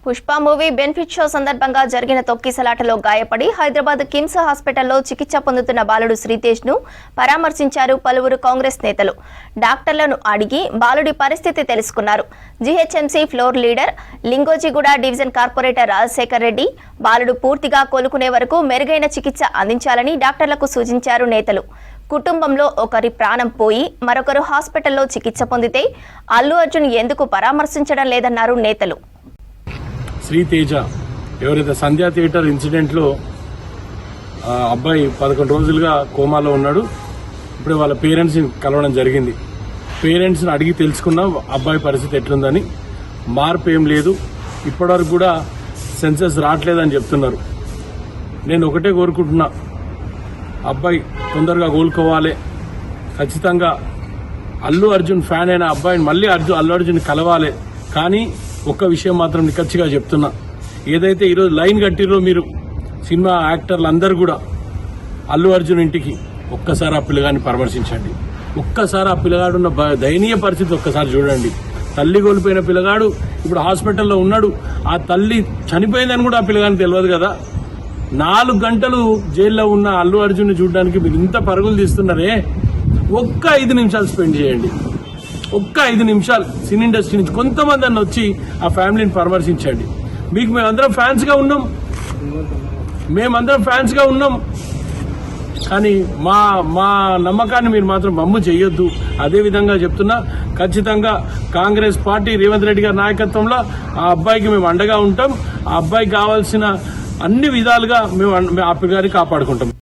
Pushpa movie benefit show సందర్భంగా జరిగిన తొక్కిసలాటలో గాయపడి హైదరాబాద్ కిమ్స్ హాస్పిటల్లో చికిత్స పొందుతున్న బాలుడు శ్రీతేజ్ ను పరామర్శించారు పలువురు కాంగ్రెస్ నేతలు. డాక్టర్లను అడిగి బాలుడి పరిస్థితి తెలుసుకున్నారు. GHMC floor leader Lingojiguda division corporator Rajasekhar Reddy బాలుడు పూర్తిగా కోలుకునే వరకు మెరుగైన చికిత్స అందించాలని డాక్టర్లకు సూచించారు నేతలు. కుటుంబంలో ఒకరి ప్రాణం పోయి మరొకరు హాస్పిటల్లో చికిత్స పొందితే అల్లు అర్జున్ ఎందుకు పరామర్శించడం లేదన్నారు నేతలు. శ్రీతేజ ఎవరైతే సంధ్యా థియేటర్ ఇన్సిడెంట్లో అబ్బాయి 11 రోజులుగా కోమాలో ఉన్నాడు. ఇప్పుడు వాళ్ళ పేరెంట్స్ని కలవడం జరిగింది. పేరెంట్స్ని అడిగి తెలుసుకున్నాం అబ్బాయి పరిస్థితి ఎట్లుందని. మార్పు ఏం లేదు, ఇప్పటివరకు కూడా సెన్సెస్ రావట్లేదని చెప్తున్నారు. నేను ఒకటే కోరుకుంటున్నా, అబ్బాయి తొందరగా కోలుకోవాలి. ఖచ్చితంగా అల్లు అర్జున్ ఫ్యాన్ అయిన అబ్బాయిని మళ్ళీ అల్లు అర్జున్ కలవాలి. కానీ ఒక్క విషయం మాత్రం నిక్కచ్చిగా చెప్తున్నా, ఏదైతే ఈరోజు లైన్ కట్టిరో మీరు సినిమా యాక్టర్లు అందరూ కూడా అల్లు అర్జున్ ఇంటికి ఒక్కసారి ఆ పిల్లగాన్ని పరామర్శించండి. ఒక్కసారి ఆ పిల్లగాడున్న దయనీయ పరిస్థితి ఒక్కసారి చూడండి. తల్లి కోల్పోయిన పిల్లగాడు ఇప్పుడు హాస్పిటల్లో ఉన్నాడు. ఆ తల్లి చనిపోయిందని కూడా ఆ పిల్లగానికి తెలియదు కదా. 4 గంటలు జైల్లో ఉన్న అల్లు అర్జున్ చూడడానికి మీరు ఇంత పరుగులు తీస్తున్నారే, ఒక్క 5 నిమిషాలు స్పెండ్ చేయండి. ఒక్క 5 నిమిషాలు సినీ ఇండస్ట్రీ నుంచి కొంతమంది అన్న వచ్చి ఆ ఫ్యామిలీని పరామర్శించండి. మీకు మేమందరం ఫ్యాన్స్గా ఉన్నాం, కానీ మా నమ్మకాన్ని మీరు మాత్రం మమ్ము చేయొద్దు. అదేవిధంగా చెప్తున్నా, ఖచ్చితంగా కాంగ్రెస్ పార్టీ రేవంత్ రెడ్డి గారి నాయకత్వంలో ఆ అబ్బాయికి మేము అండగా ఉంటాం. ఆ అబ్బాయికి కావాల్సిన అన్ని విధాలుగా మేము ఆ పిల్లగారిని కాపాడుకుంటాం.